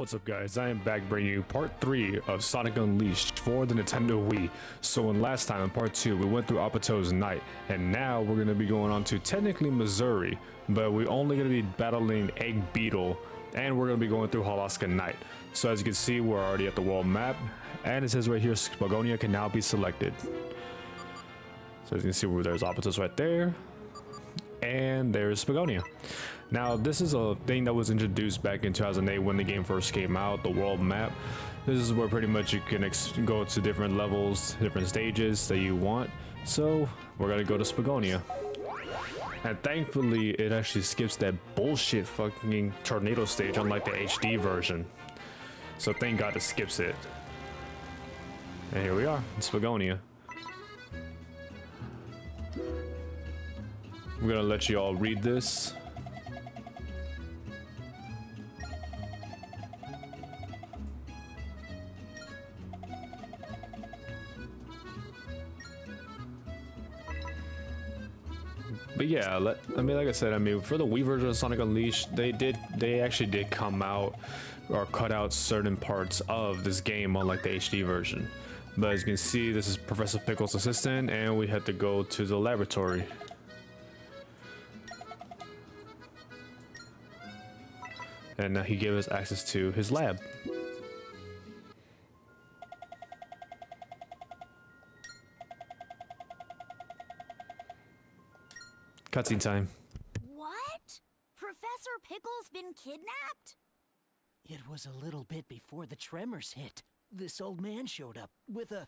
What's up guys, I am back bringing you part 3 of Sonic Unleashed for the Nintendo Wii. So in last time, in part 2, we went through Apato's Night, and now we're going to be going on to technically Mazuri, but we're only going to be battling Egg Beetle, and we're going to be going through Holoska Night. So as you can see, we're already at the world map, and it says right here, Spagonia can now be selected. So as you can see, there's Apatos right there, and there's Spagonia. Now, this is a thing that was introduced back in 2008 when the game first came out, the world map. This is where pretty much you can go to different levels, different stages that you want. So, we're gonna go to Spagonia. And thankfully, it actually skips that bullshit fucking tornado stage unlike the HD version. So thank God it skips it. And here we are, in Spagonia. I'm gonna let you all read this. But yeah, like I said, for the Wii version of Sonic Unleashed, they actually did come out or cut out certain parts of this game, unlike the HD version. But as you can see, this is Professor Pickle's assistant, and we had to go to the laboratory. And he gave us access to his lab. Cutscene time. What? Professor Pickle's been kidnapped? It was a little bit before the tremors hit. This old man showed up with a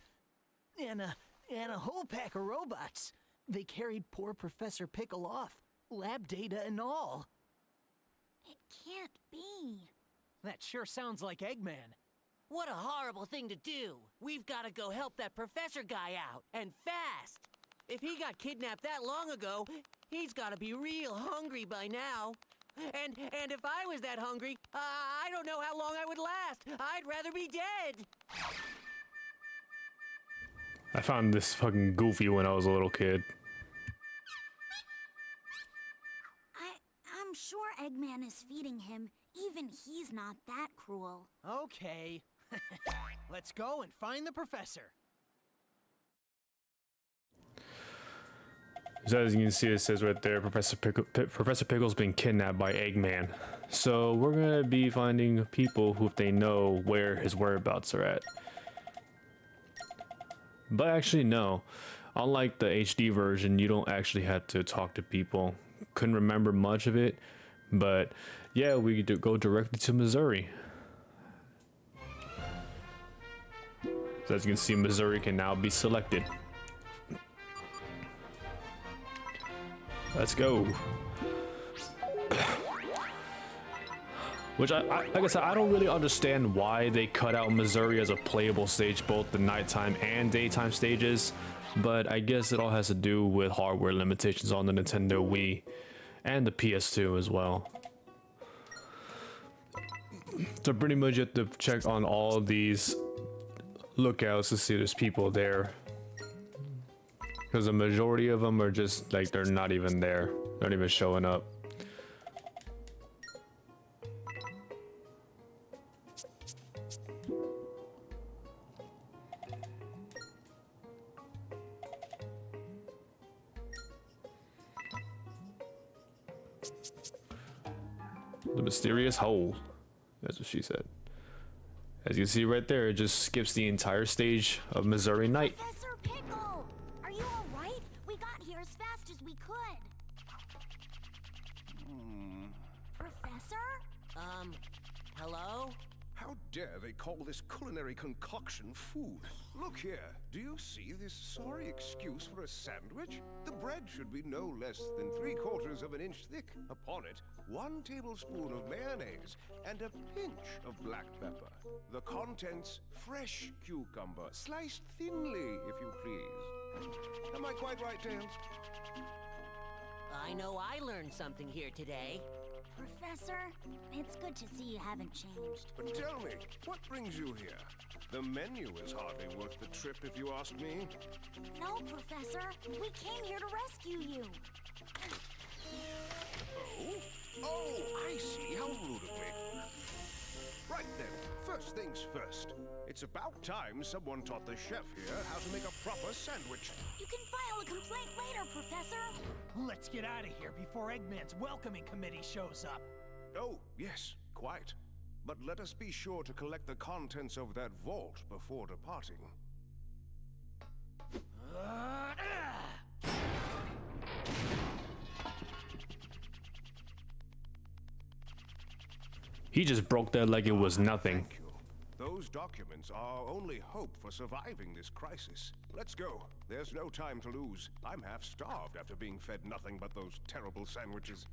whole pack of robots. They carried poor Professor Pickle off, lab data and all. It can't be. That sure sounds like Eggman. What a horrible thing to do. We've got to go help that professor guy out, and fast. If he got kidnapped that long ago, he's got to be real hungry by now. And if I was that hungry, I don't know how long I would last. I'd rather be dead. I found this fucking goofy when I was a little kid. I'm sure Eggman is feeding him. Even he's not that cruel. Okay. Let's go and find the professor. So as you can see, it says right there, Professor Pickle's been kidnapped by Eggman. So we're gonna be finding people who, if they know where his whereabouts are at. But actually, no. Unlike the HD version, you don't actually have to talk to people. Couldn't remember much of it, but yeah, we could go directly to Mazuri. So as you can see, Mazuri can now be selected. Let's go. Which like I said, I don't really understand why they cut out Mazuri as a playable stage, both the nighttime and daytime stages. But I guess it all has to do with hardware limitations on the Nintendo Wii and the PS2 as well. So pretty much you have to check on all these lookouts to see there's people there. Because the majority of them are just like, they're not even there. They're not even showing up. The mysterious hole. That's what she said. As you can see right there, it just skips the entire stage of Mazuri Night. Professor Pickle! Are you alright? We got here as fast as we could. Professor? Hello? How dare they call this culinary concoction food? Look here, do you see this sorry excuse for a sandwich? The bread should be no less than 3/4 of an inch thick. Upon it, 1 tablespoon of mayonnaise and a pinch of black pepper. The contents, fresh cucumber, sliced thinly, if you please. Am I quite right, Tails? I know I learned something here today. Professor, it's good to see you haven't changed. But tell me, what brings you here? The menu is hardly worth the trip, if you ask me. No, Professor. We came here to rescue you. Oh? Oh, I see. How rude of me. Right then. First things first. It's about time someone taught the chef here how to make a proper sandwich. You can file a complaint later, Professor. Let's get out of here before Eggman's welcoming committee shows up. Oh, yes, quite. But let us be sure to collect the contents of that vault before departing. He just broke that like it was nothing. Thank you. Those documents are our only hope for surviving this crisis. Let's go. There's no time to lose. I'm half starved after being fed nothing but those terrible sandwiches.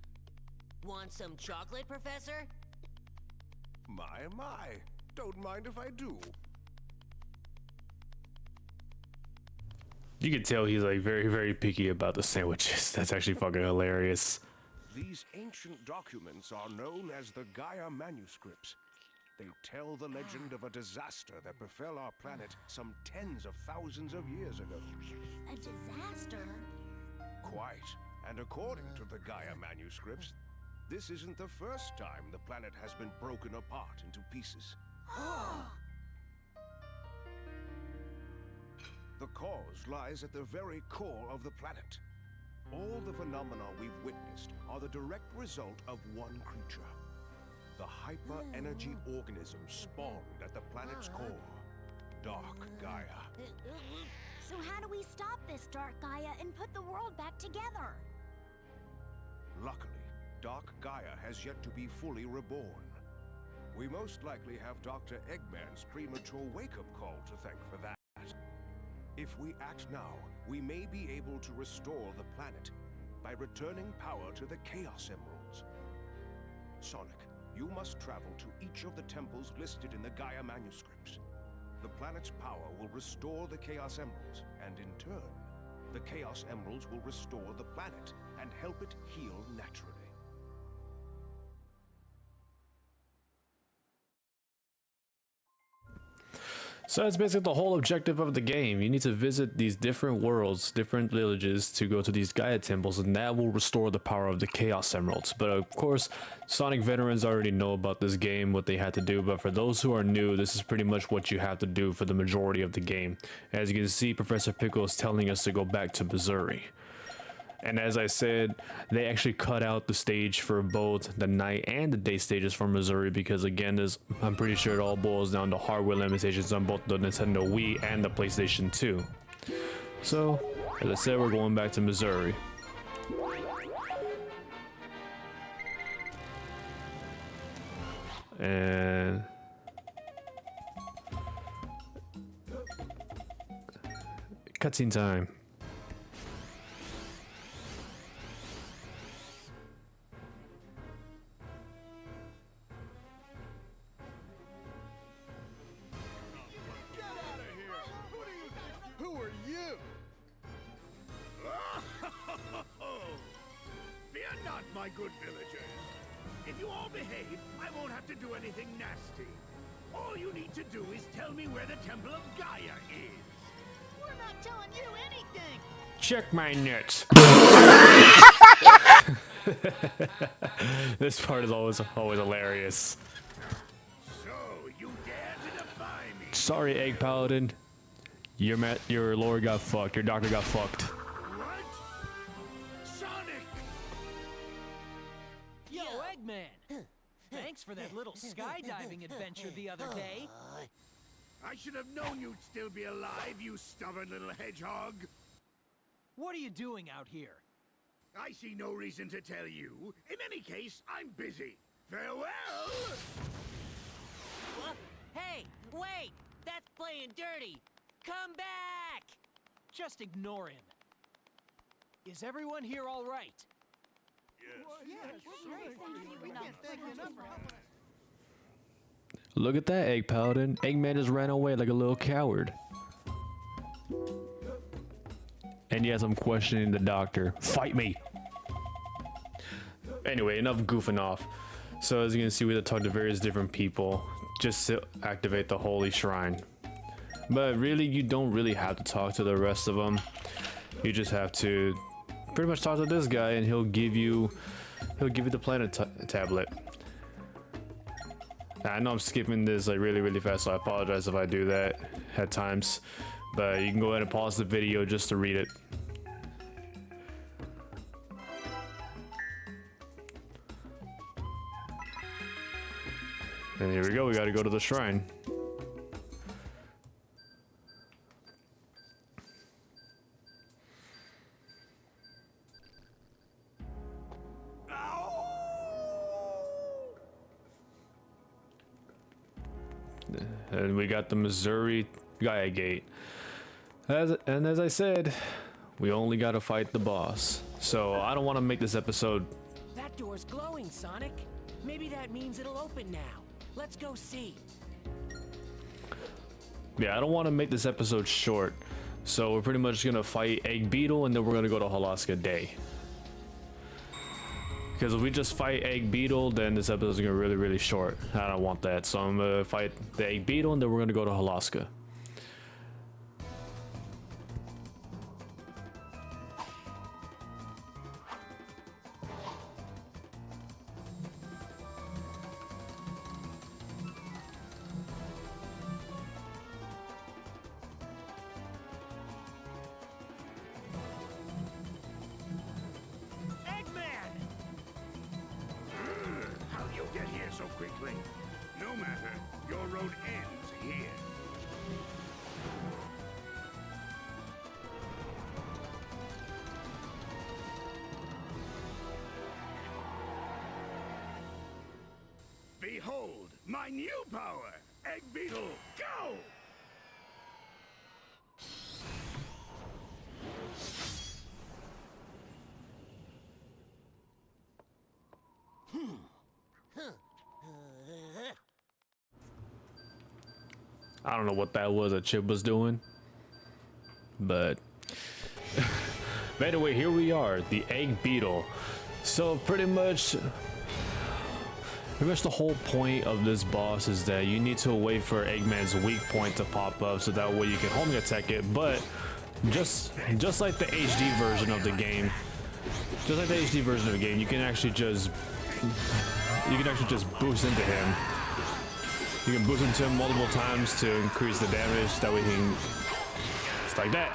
Want some chocolate, Professor? My. Don't mind if I do. You can tell he's like very, very picky about the sandwiches. That's actually fucking hilarious. These ancient documents are known as the Gaia manuscripts. They tell the legend of a disaster that befell our planet some tens of thousands of years ago. A disaster? Quite. And according to the Gaia manuscripts, this isn't the first time the planet has been broken apart into pieces. The cause lies at the very core of the planet. All the phenomena we've witnessed are the direct result of one creature. The hyper-energy organism spawned at the planet's core, Dark Gaia. So how do we stop this Dark Gaia and put the world back together? Luckily, Dark Gaia has yet to be fully reborn. We most likely have Dr. Eggman's premature wake-up call to thank for that. If we act now, we may be able to restore the planet by returning power to the Chaos Emeralds. Sonic, you must travel to each of the temples listed in the Gaia manuscripts. The planet's power will restore the Chaos Emeralds, and in turn, the Chaos Emeralds will restore the planet and help it heal naturally. So that's basically the whole objective of the game. You need to visit these different worlds, different villages to go to these Gaia temples, and that will restore the power of the Chaos Emeralds. But of course, Sonic veterans already know about this game, what they had to do, but for those who are new, this is pretty much what you have to do for the majority of the game. As you can see, Professor Pickle is telling us to go back to Mazuri. And as I said, they actually cut out the stage for both the night and the day stages for Mazuri because again, I'm pretty sure it all boils down to hardware limitations on both the Nintendo Wii and the PlayStation 2. So, as I said, we're going back to Mazuri. And cutscene time. My good villagers, if you all behave, I won't have to do anything nasty. All you need to do is tell me where the Temple of Gaia is. We're not telling you anything! Check my nuts. This part is always hilarious. So, you dare to defy me? Sorry, Egg Paladin. Your lord got fucked. Your doctor got fucked. What? Sonic! Yo, Eggman! Thanks for that little skydiving adventure the other day. I should have known you'd still be alive, you stubborn little hedgehog. What are you doing out here? I see no reason to tell you. In any case, I'm busy. Farewell! What? Hey, wait! That's playing dirty! Come back! Just ignore him. Is everyone here all right? Look at that, Egg Paladin. Eggman just ran away like a little coward. And yes, I'm questioning the doctor. Fight me! Anyway, enough goofing off. So as you can see, we have to talk to various different people just to activate the holy shrine. But really, you don't really have to talk to the rest of them. You just have to pretty much talk to this guy and he'll give you the planet tablet. I know I'm skipping this like really fast, so I apologize if I do that at times. But you can go ahead and pause the video just to read it. And here we go, we gotta go to the shrine. And we got the Mazuri Gaia Gate. As I said, we only gotta fight the boss. So I don't want to make this episode. That door's glowing, Sonic. Maybe that means it'll open now. Let's go see. Yeah, I don't want to make this episode short. So we're pretty much gonna fight Egg Beetle and then we're gonna go to Holoska Day. Because if we just fight Egg Beetle, then this episode is gonna be really short. I don't want that. So I'm gonna fight the Egg Beetle and then we're gonna go to Holoska. How'd you get here so quickly? No matter, your road ends here. Behold, my new power! Egg Beetle, go! I don't know what that was that Chip was doing, but anyway, here we are, the Egg Beetle. So pretty much the whole point of this boss is that you need to wait for Eggman's weak point to pop up, so that way you can homing attack it. But just like the HD version of the game, you can actually just boost into him. You can boost into him multiple times to increase the damage. That way he can, it's like that.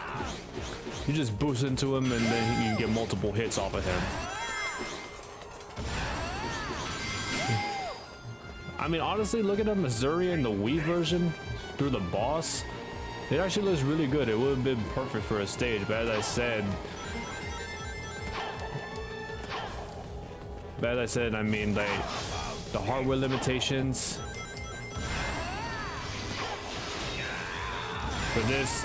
You just boost into him and then you can get multiple hits off of him. I mean, honestly, look at the Mazuri and the Wii version through the boss. It actually looks really good. It would have been perfect for a stage, but as I said, I mean, like, the hardware limitations. For this,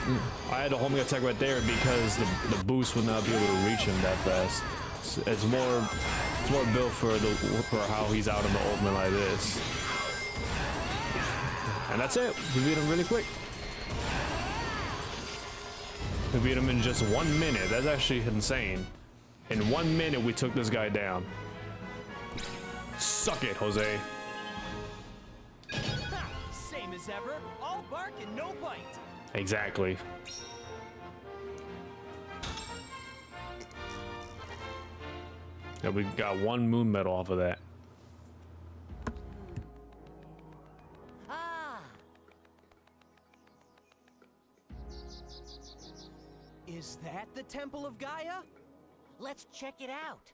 I had a homing attack right there because the boost would not be able to reach him that fast. It's more built for how he's out in the ultimate like this. And that's it. We beat him really quick. We beat him in just 1 minute. That's actually insane. In 1 minute, we took this guy down. Suck it, Jose. Same as ever, all bark and no bite. Exactly. Yeah, we got 1 moon medal off of that. Ah! Is that the Temple of Gaia? Let's check it out.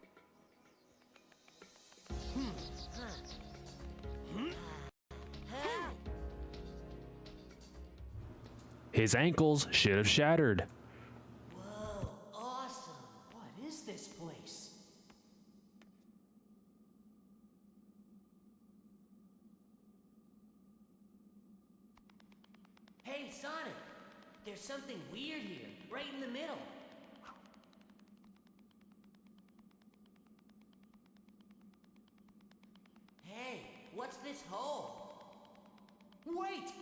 His ankles should have shattered. Whoa, awesome. What is this place? Hey, Sonic, there's something weird here, right in the middle. Hey, what's this hole? Wait!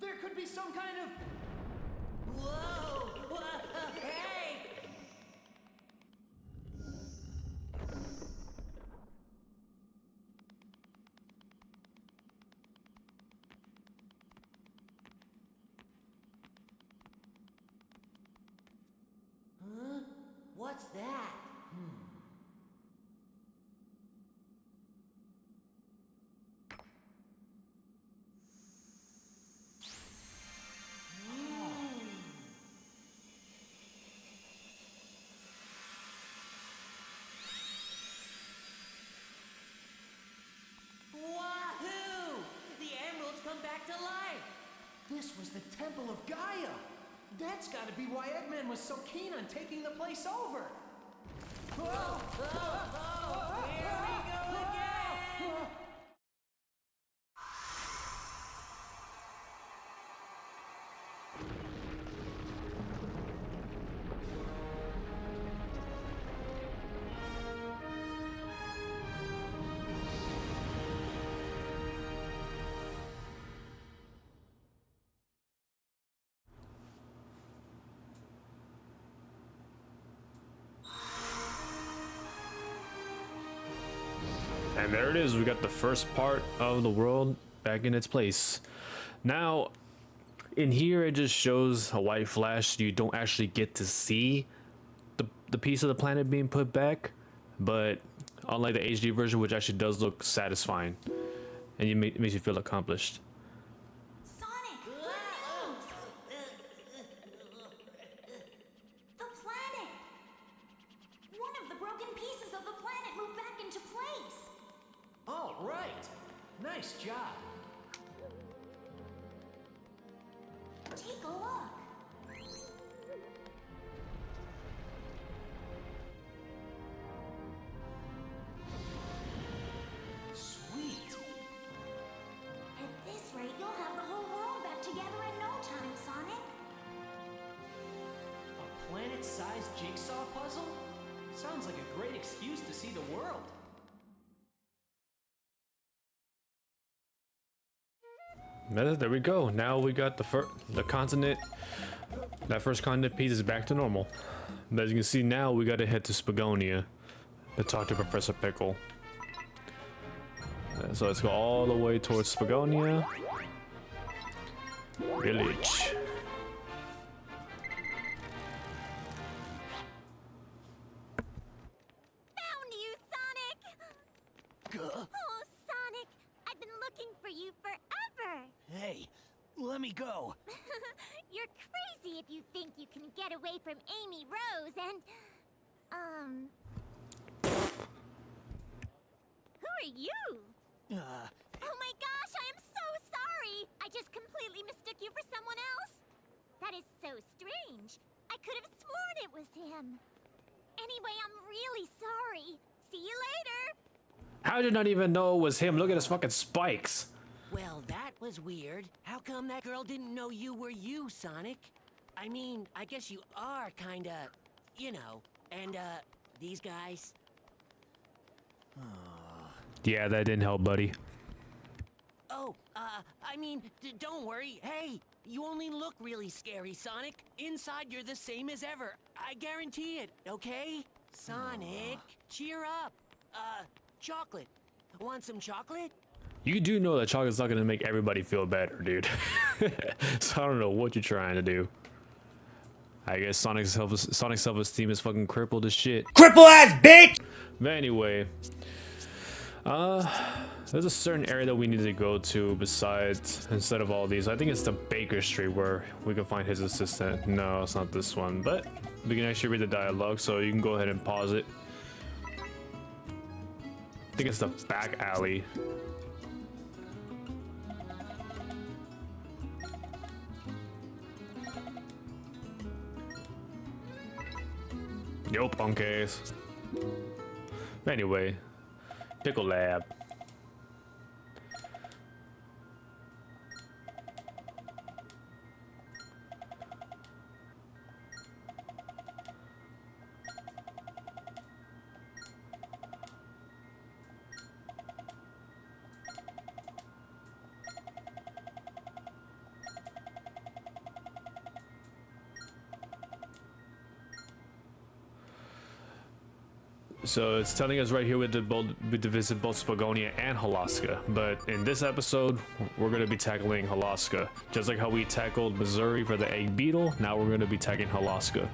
There could be some kind of... Whoa! Hey! Huh? What's that? This was the Temple of Gaia. That's gotta be why Eggman was so keen on taking the place over. Whoa! Here we go again! And there it is, we got the first part of the world back in its place. Now, in here it just shows a white flash. You don't actually get to see the piece of the planet being put back, but unlike the HD version, which actually does look satisfying, and it makes you feel accomplished. Sonic, good news! The planet! One of the broken pieces of the planet moved back into place! All right. Nice job. Take a look. Sweet. At this rate, you'll have the whole world back together in no time, Sonic. A planet-sized jigsaw puzzle? Sounds like a great excuse to see the world. There we go. Now we got the continent. That first continent piece is back to normal. But as you can see now, we got to head to Spagonia to talk to Professor Pickle. So let's go all the way towards Spagonia Village. Found you, Sonic! Oh, Sonic, I've been looking for you forever. Hey, let me go. You're crazy if you think you can get away from Amy Rose and, who are you? Oh my gosh, I am so sorry! I just completely mistook you for someone else. That is so strange. I could have sworn it was him. Anyway, I'm really sorry. See you later. How did you not even know it was him? Look at his fucking spikes. Well, that was weird. How come that girl didn't know you were you, Sonic? I mean, I guess you are kinda, you know, and, these guys. Yeah, that didn't help, buddy. Oh, I mean, don't worry. Hey, you only look really scary, Sonic. Inside, you're the same as ever. I guarantee it, okay? Sonic, cheer up. Chocolate. Want some chocolate? You do know that chocolate's not gonna make everybody feel better, dude. So I don't know what you're trying to do. I guess Sonic's self-esteem is fucking crippled as shit. Cripple ass bitch! But anyway, there's a certain area that we need to go to besides, instead of all these. I think it's the Baker Street where we can find his assistant. No, it's not this one, but we can actually read the dialogue, so you can go ahead and pause it. I think it's the back alley. Yup, on case. Anyway, Pickle Lab. So it's telling us right here with the visit both Spagonia and Holoska, but in this episode we're going to be tackling Holoska. Just like how we tackled Mazuri for the Egg Beetle, now we're going to be tackling Holoska.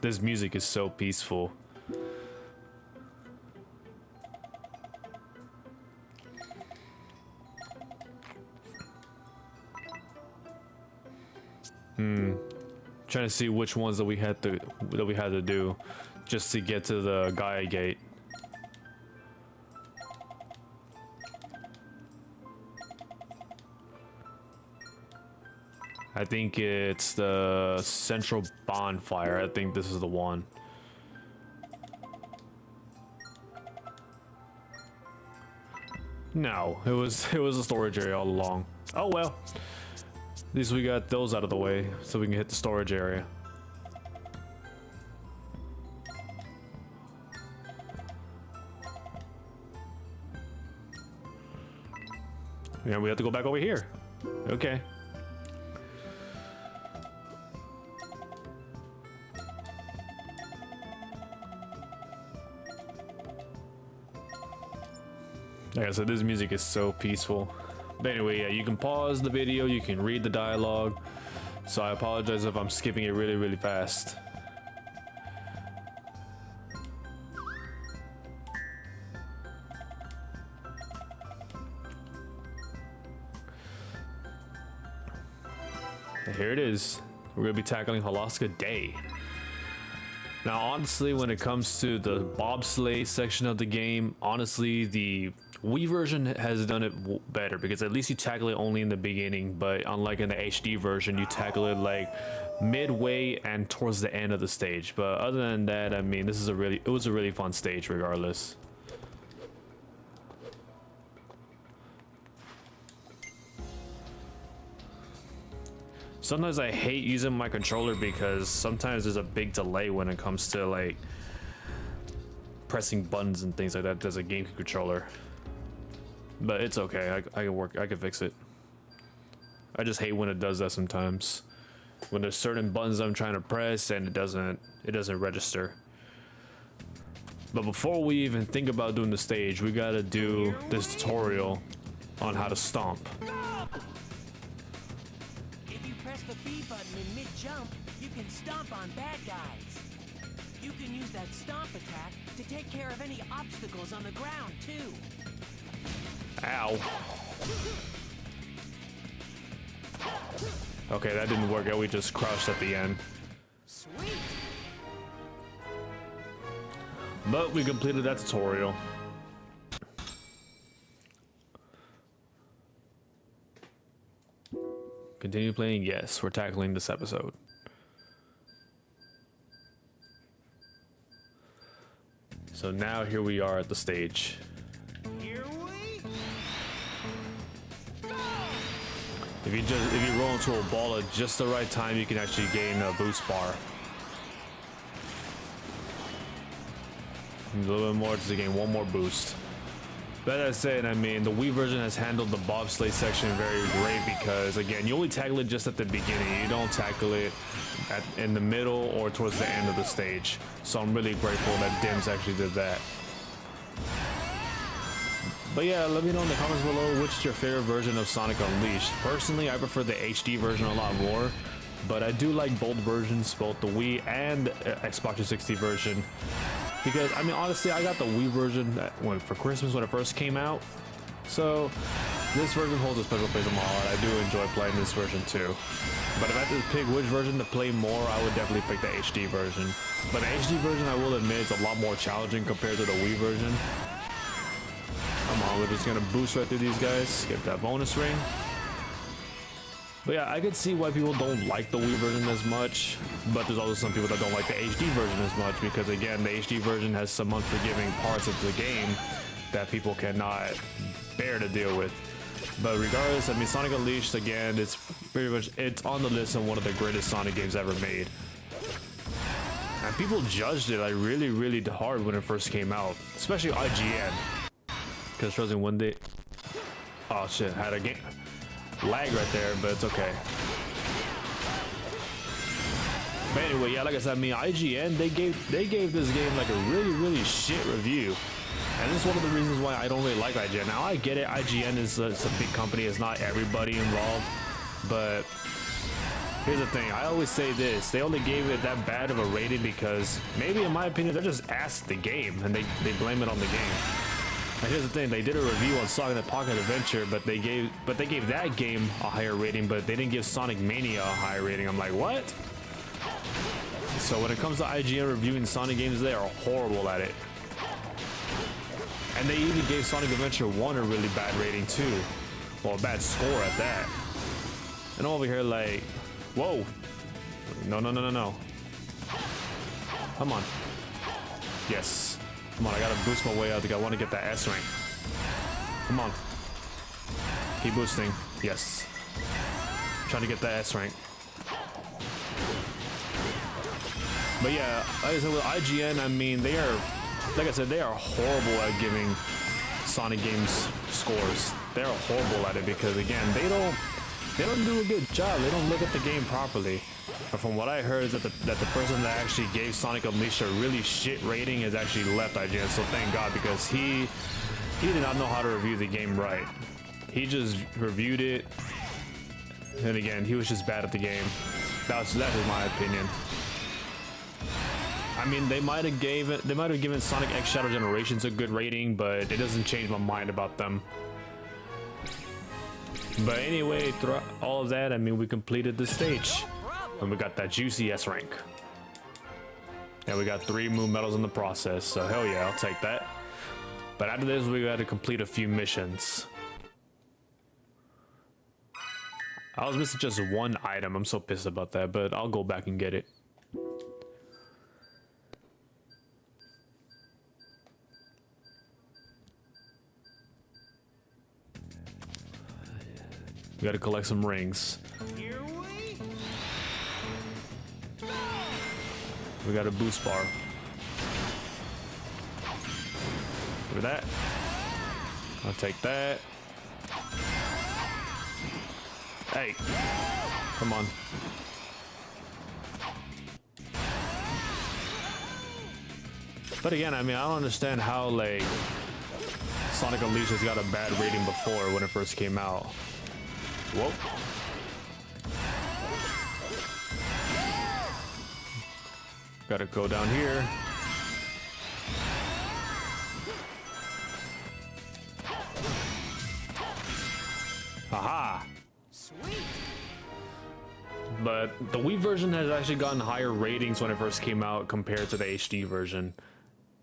This music is so peaceful. Trying to see which ones that we had to do just to get to the Gaia gate. I think it's the central bonfire. I think this is the one. No, it was a storage area all along. Oh well. At least we got those out of the way so we can hit the storage area. Yeah, we have to go back over here. Okay. Like I said, this music is so peaceful. But anyway, yeah, you can pause the video, you can read the dialogue. So I apologize if I'm skipping it really, really fast. And here it is. We're gonna be tackling Holoska Day. Now, honestly, when it comes to the bobsleigh section of the game, honestly, the Wii version has done it better because at least you tackle it only in the beginning, but unlike in the HD version, you tackle it like midway and towards the end of the stage. But other than that, I mean, it was a really fun stage regardless. Sometimes I hate using my controller because sometimes there's a big delay when it comes to like pressing buttons and things like that. There's a GameCube controller, but it's okay. I can fix it. I just hate when it does that sometimes. When there's certain buttons I'm trying to press and it doesn't register. But before we even think about doing the stage, we gotta do this tutorial on how to stomp. The B button in mid-jump, you can stomp on bad guys. You can use that stomp attack to take care of any obstacles on the ground, too. Ow. Okay, that didn't work out. We just crushed at the end. Sweet. But we completed that tutorial. Continue playing? Yes, we're tackling this episode. So now here we are at the stage. Here we go. If you roll into a ball at just the right time, you can actually gain a boost bar. A little bit more to gain one more boost. But as I said, I mean, the Wii version has handled the bobsleigh section very great because, again, you only tackle it just at the beginning. You don't tackle it in the middle or towards the end of the stage. So I'm really grateful that Dims actually did that. But yeah, let me know in the comments below which is your favorite version of Sonic Unleashed. Personally, I prefer the HD version a lot more, but I do like both versions, both the Wii and Xbox 360 version. Because, I mean, honestly, I got the Wii version for Christmas when it first came out. So, this version holds a special place in my heart. I do enjoy playing this version too. But if I had to pick which version to play more, I would definitely pick the HD version. But the HD version, I will admit, it's a lot more challenging compared to the Wii version. Come on, we're just gonna boost right through these guys. Get that bonus ring. But yeah, I could see why people don't like the Wii version as much, but there's also some people that don't like the HD version as much because, again, the HD version has some unforgiving parts of the game that people cannot bear to deal with. But regardless, I mean, Sonic Unleashed, again, it's on the list of one of the greatest Sonic games ever made. And people judged it like really, really hard when it first came out, especially IGN. Because trust me, one day, oh shit, had a game lag right there, but it's okay. But anyway, yeah, like I said, I mean, IGN, they gave this game like a really shit review, and this is one of the reasons why I don't really like IGN. Now I get it, IGN is a big company, it's not everybody involved, but here's the thing, I always say this, they only gave it that bad of a rating because maybe in my opinion they're just ass at the game and they blame it on the game. And here's the thing, they did a review on Sonic the Pocket Adventure, but they gave that game a higher rating, but they didn't give Sonic Mania a higher rating. I'm like, what? So when it comes to IGN reviewing Sonic games, they are horrible at it. And they even gave Sonic Adventure 1 a really bad rating too. Well, a bad score at that. And I'm over here like, whoa. No, no, no, no, no. Come on. Yes. Come on, I gotta boost my way out. I want to get that S rank. Come on. Keep boosting. Yes. Trying to get that S rank. But yeah, like I said, with IGN, I mean, they are, like I said, they are horrible at giving Sonic games scores. They're horrible at it because, again, they don't do a good job. They don't look at the game properly. But from what I heard is that the person that actually gave Sonic Unleashed a really shit rating has actually left IGN. So thank God, because he did not know how to review the game right. He just reviewed it, and again, he was just bad at the game. That is my opinion. I mean, they might have given Sonic X Shadow Generations a good rating, but it doesn't change my mind about them. But anyway, through all of that, I mean, we completed the stage, and we got that juicy S rank, and we got 3 moon medals in the process. So hell yeah, I'll take that. But after this, we got to complete a few missions. I was missing just 1 item. I'm so pissed about that, but I'll go back and get it. We gotta collect some rings. We got a boost bar. Look at that. I'll take that. Hey, come on. But again, I mean, I don't understand how, like, Sonic Unleashed has got a bad rating before when it first came out. Whoa. Gotta go down here. Haha. Sweet. But the Wii version has actually gotten higher ratings when it first came out compared to the HD version.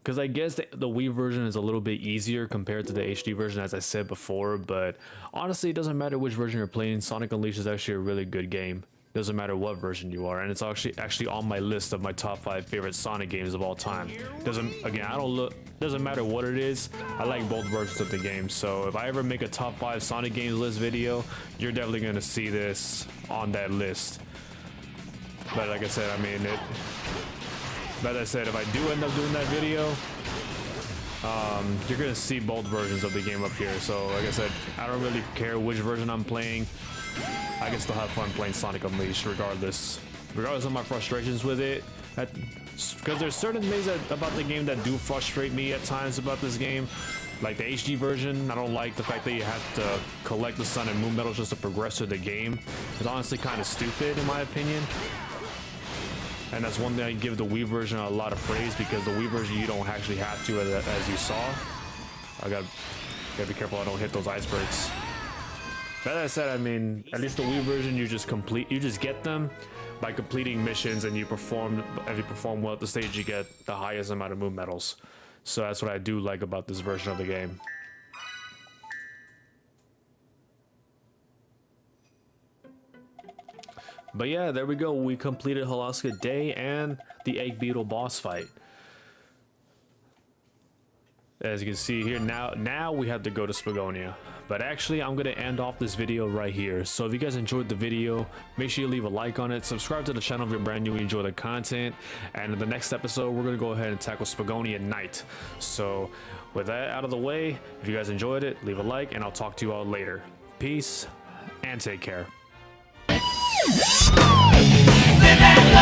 Because I guess the Wii version is a little bit easier compared to the HD version, as I said before. But honestly, it doesn't matter which version you're playing. Sonic Unleashed is actually a really good game. Doesn't matter what version you are, and it's actually on my list of my top 5 favorite Sonic games of all time. Doesn't matter what it is. I like both versions of the game. So if I ever make a top 5 Sonic games list video, you're definitely gonna see this on that list. But like I said, I mean it. But as I said, if I do end up doing that video, you're gonna see both versions of the game up here. So like I said, I don't really care which version I'm playing. I can still have fun playing Sonic Unleashed regardless of my frustrations with it. Because there's certain things about the game that do frustrate me at times about this game. Like the HD version, I don't like the fact that you have to collect the Sun and Moon medals just to progress through the game. It's honestly kind of stupid in my opinion. And that's one thing I give the Wii version a lot of praise, because the Wii version you don't actually have to, as you saw. I gotta be careful I don't hit those icebergs. But as I said, I mean, at least the Wii version you just get them by completing missions, and if you perform well at the stage, you get the highest amount of moon medals. So that's what I do like about this version of the game. But yeah, there we go. We completed Holoska Day and the Egg Beetle boss fight. As you can see here, now we have to go to Spagonia. But actually, I'm going to end off this video right here. So if you guys enjoyed the video, make sure you leave a like on it. Subscribe to the channel if you're brand new and enjoy the content. And in the next episode, we're going to go ahead and tackle Spagonia Night. So with that out of the way, if you guys enjoyed it, leave a like, and I'll talk to you all later. Peace, and take care. Live and